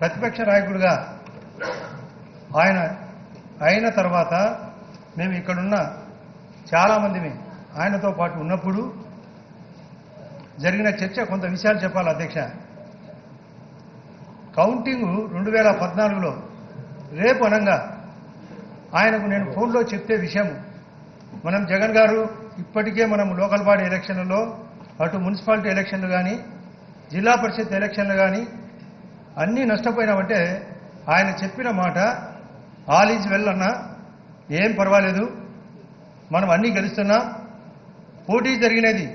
ప్రతిపక్ష నాయకుడిగా ఆయన అయిన తర్వాత మేము ఇక్కడున్న చాలామంది ఆయనతో పాటు ఉన్నప్పుడు జరిగిన చర్చ కొంత విషయాలు చెప్పాలి అధ్యక్ష. కౌంటింగ్ 2014లో రేపు అనంగా ఆయనకు నేను ఫోన్లో చెప్తే విషయం, మనం జగన్ గారు ఇప్పటికే మనం లోకల్ బాడీ ఎలక్షన్లలో అటు మున్సిపాలిటీ ఎలక్షన్లు కానీ జిల్లా పరిషత్ ఎలక్షన్లు కానీ అన్నీ నష్టపోయినామంటే ఆయన చెప్పిన మాట ఆల్ ఈజ్ వెల్ అన్నా, ఏం పర్వాలేదు, మనం అన్నీ గెలుస్తున్నాం. పోటీ జరిగినది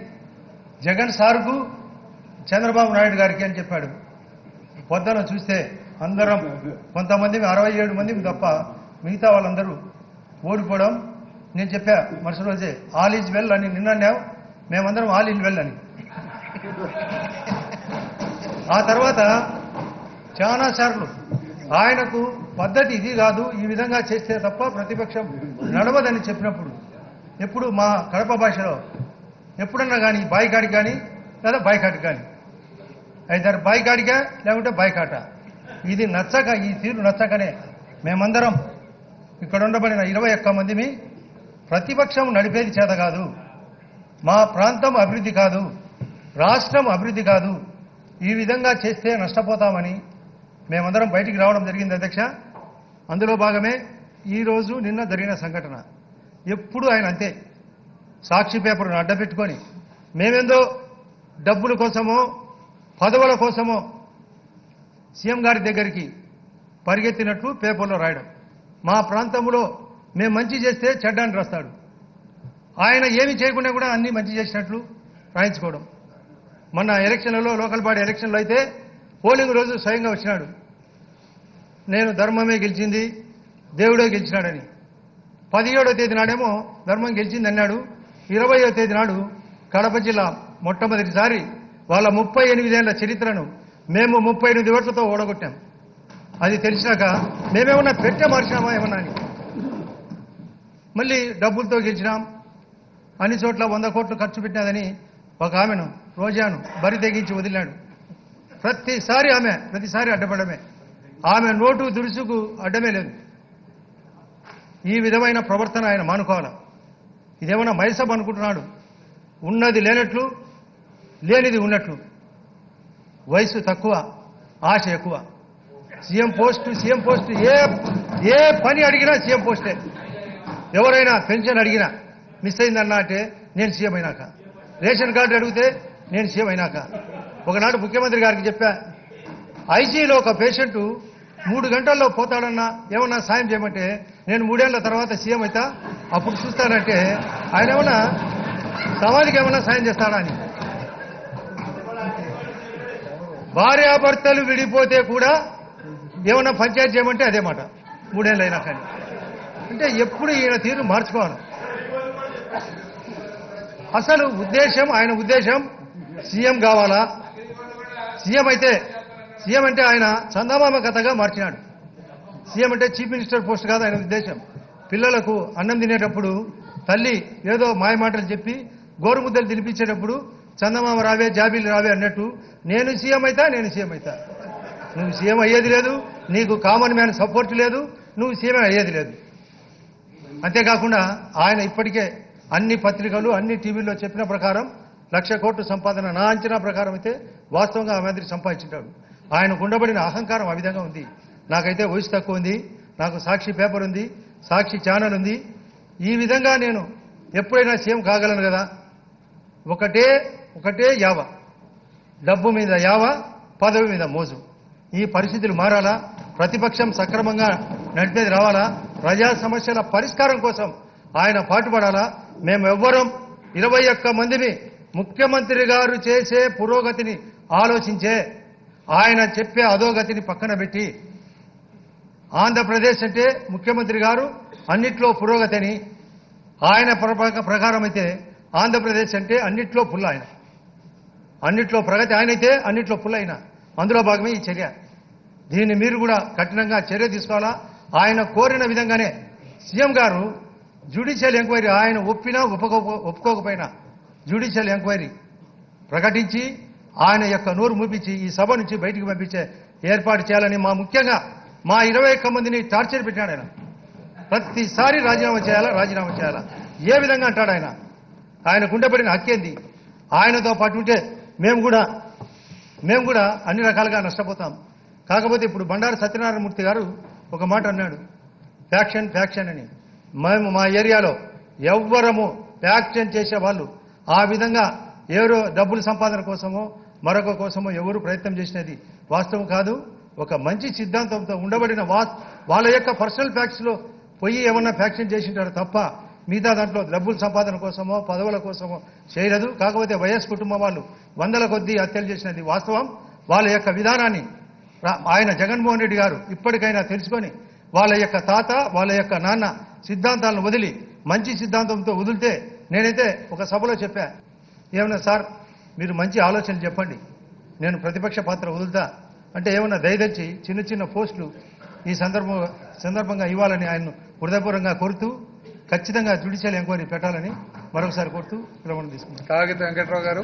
జగన్ సార్కు చంద్రబాబు నాయుడు గారికి అని చెప్పాడు. పొద్దున చూస్తే అందరం కొంతమంది 67 మంది తప్ప మిగతా వాళ్ళందరూ ఓడిపోవడం. నేను చెప్పా మరుసటి రోజే ఆల్ ఈజ్ వెల్ అని, నిన్న అన్నావు మేమందరం ఆల్ ఈజ్ వెల్ అని. ఆ తర్వాత చాలాసార్లు ఆయనకు పద్ధతి ఇది కాదు, ఈ విధంగా చేస్తే తప్ప ప్రతిపక్షం నడవదని చెప్పినప్పుడు ఎప్పుడు మా కడప భాషలో ఎప్పుడన్నా కానీ బాయికాడికి కానీ లేదా బాయికాటికి కానీ అయితే బాయికాడిగా లేకుంటే బాయికాట, ఇది నచ్చక, ఈ తీరు నచ్చకనే మేమందరం ఇక్కడ ఉండబడిన 21 మందిమి ప్రతిపక్షం నడిపేది చేత కాదు, మా ప్రాంతం అభివృద్ధి కాదు, రాష్ట్రం అభివృద్ధి కాదు, ఈ విధంగా చేస్తే నష్టపోతామని మేమందరం బయటికి రావడం జరిగింది అధ్యక్ష. అందులో భాగమే ఈరోజు నిన్న జరిగిన సంఘటన. ఎప్పుడు ఆయన అంతే సాక్షి పేపర్ను అడ్డపెట్టుకొని మేమేందో డబ్బుల కోసమో పదవుల కోసమో సీఎం గారి దగ్గరికి పరిగెత్తినట్లు పేపర్లో రాయడం. మా ప్రాంతంలో మేము మంచి చేస్తే చెడ్డాన్ని రాస్తాడు, ఆయన ఏమి చేయకుండా కూడా అన్ని మంచి చేసినట్లు రాయించుకోవడం. మొన్న ఎలక్షన్లలో లోకల్ బాడీ ఎలక్షన్లో అయితే పోలింగ్ రోజు స్వయంగా వచ్చినాడు, నేను ధర్మమే గెలిచింది దేవుడే గెలిచినాడని. 17వ తేదీ నాడేమో ధర్మం గెలిచింది అన్నాడు. 20వ తేదీ నాడు కడప జిల్లా మొట్టమొదటిసారి వాళ్ళ 38 ఏళ్ల చరిత్రను మేము 38 ఓట్లతో ఓడగొట్టాం. అది తెలిసినాక మేమేమన్నా పెట్టే మార్చినామా ఏమన్నా అని మళ్ళీ డబ్బులతో గెలిచినాం, అన్ని చోట్ల 100 కోట్లు ఖర్చు పెట్టినదని ఒక ఆమెను రోజాను బరి తెగించి వదిలినాడు. ప్రతిసారి అడ్డపడమే, ఆమె నోటు దురుసుకు అడ్డమే లేదు. ఈ విధమైన ప్రవర్తన ఆయన మానుకోవాలి. ఇదేమన్నా మైసబ్ అనుకుంటున్నాడు, ఉన్నది లేనట్లు లేనిది ఉన్నట్లు. వయసు తక్కువ, ఆశ ఎక్కువ. సీఎం పోస్టు ఏ పని అడిగినా సీఎం పోస్టే. ఎవరైనా పెన్షన్ అడిగినా మిస్ అయిందన్నా అంటే నేను సీఎం అయినాక, రేషన్ కార్డు అడిగితే నేను సీఎం అయినాక. ఒకనాడు ముఖ్యమంత్రి గారికి చెప్పా, ఐసీయూలో ఒక పేషెంట్ 3 గంటల్లో పోతాడన్నా ఏమన్నా సాయం చేయమంటే నేను 3 ఏళ్ల తర్వాత సీఎం అవుతా అప్పుడు చూస్తానంటే ఆయన ఏమన్నా సమాధికి ఏమన్నా సాయం చేస్తాడా అని. భార్యాభర్తలు విడిపోతే కూడా ఏమన్నా పంచాయతీ చేయమంటే అదే మాట 3 ఏళ్ళు అయినా కానీ. అంటే ఎప్పుడు ఈయన తీరు మార్చుకోవాలి. అసలు ఆయన ఉద్దేశం సీఎం కావాలా, సీఎం అంటే ఆయన చందమామ కథగా మార్చినాడు. సీఎం అంటే చీఫ్ మినిస్టర్ పోస్ట్ కాదు ఆయన ఉద్దేశం. పిల్లలకు అన్నం తినేటప్పుడు తల్లి ఏదో మాయమాటలు చెప్పి గోరుముద్దలు తినిపించేటప్పుడు చందమామ రావే జాబీలు రావే అన్నట్టు నేను సీఎం అవుతా. నువ్వు సీఎం అయ్యేది లేదు, నీకు కామన్ మ్యాన్ సపోర్ట్ లేదు, నువ్వు సీఎం అయ్యేది లేదు. అంతేకాకుండా ఆయన ఇప్పటికే అన్ని పత్రికలు అన్ని టీవీల్లో చెప్పిన ప్రకారం 1,00,000 కోట్లు సంపాదన నా అంచనా ప్రకారం అయితే వాస్తవంగా ఆ మాదిరి సంపాదించుంటాడు. ఆయనకు ఉండబడిన అహంకారం ఆ విధంగా ఉంది. నాకైతే వయసు తక్కువ ఉంది, నాకు సాక్షి పేపర్ ఉంది, సాక్షి ఛానల్ ఉంది. ఈ విధంగా నేను ఎప్పుడైనా సీఎం కాగలను కదా. ఒకటే యావ, డబ్బు మీద యావ, పదవి మీద మోజు. ఈ పరిస్థితులు మారాలా, ప్రతిపక్షం సక్రమంగా నడిపేది రావాలా, ప్రజా సమస్యల పరిష్కారం కోసం ఆయన పాటుపడాలా. మేమెవ్వరం 21 మందిని ముఖ్యమంత్రి గారు చేసే పురోగతిని ఆలోచించే, ఆయన చెప్పే అధోగతిని పక్కన పెట్టి, ఆంధ్రప్రదేశ్ అంటే ముఖ్యమంత్రి గారు అన్నిట్లో పురోగతి అని ఆయన ప్రకారం అయితే ఆంధ్రప్రదేశ్ అంటే అన్నిట్లో పుల్ల ఆయన, అన్నిట్లో ప్రగతి ఆయనైతే అన్నిట్లో పుల్ల అయినా. అందులో భాగమే ఈ చర్య. దీన్ని మీరు కూడా కఠినంగా చర్య తీసుకోవాలా. ఆయన కోరిన విధంగానే సీఎం గారు జ్యుడిషియల్ ఎంక్వైరీ, ఆయన ఒప్పినా ఒప్పుకోకపోయినా జ్యుడిషియల్ ఎంక్వైరీ ప్రకటించి ఆయన యొక్క నోరు మూపించి ఈ సభ నుంచి బయటికి పంపించే ఏర్పాటు చేయాలని ముఖ్యంగా మా 21 మందిని టార్చర్ పెట్టాడు ఆయన. ప్రతిసారి రాజీనామా చేయాలా ఏ విధంగా అంటాడు ఆయన. ఆయనకు ఉండబడిన హక్కేంది? ఆయనతో పాటు ఉంటే మేము కూడా అన్ని రకాలుగా నష్టపోతాం. కాకపోతే ఇప్పుడు బండారు సత్యనారాయణమూర్తి గారు ఒక మాట అన్నాడు, ఫ్యాక్షన్ అని. మేము మా ఏరియాలో ఎవ్వరము ఫ్యాక్షన్ చేసే వాళ్ళు ఆ విధంగా ఎవరో డబ్బుల సంపాదన కోసమో మరొక కోసమో ఎవరు ప్రయత్నం చేసినది వాస్తవం కాదు. ఒక మంచి సిద్ధాంతంతో ఉండబడిన వాళ్ళ యొక్క పర్సనల్ ఫ్యాక్ట్స్లో పోయి ఏమన్నా ఫ్యాక్షన్ చేసింటారు తప్ప మిగతా దాంట్లో డబ్బుల సంపాదన కోసమో పదవుల కోసమో చేయలేదు. కాకపోతే వైఎస్ కుటుంబం వాళ్ళు వందల కొద్దీ హత్యలు చేసినది వాస్తవం. వాళ్ళ యొక్క విధానాన్ని ఆయన జగన్మోహన్ రెడ్డి గారు ఇప్పటికైనా తెలుసుకొని వాళ్ళ యొక్క తాత వాళ్ళ యొక్క నాన్న సిద్ధాంతాలను వదిలి మంచి సిద్ధాంతంతో వదిలితే, నేనైతే ఒక సభలో చెప్పా, ఏమన్నా సార్ మీరు మంచి ఆలోచనలు చెప్పండి, నేను ప్రతిపక్ష పాత్ర వదులుతా అంటే ఏమన్నా దయదచ్చి చిన్న పోస్టులు ఈ సందర్భంగా ఇవ్వాలని ఆయన్ను హృదయపూర్వకంగా కోరుతూ ఖచ్చితంగా జ్యుడిషియల్ ఎంక్వైరీ పెట్టాలని మరొకసారి కోరుతూ విరమణ తీసుకుంటాం. కాగిత వెంకట్రావు గారు.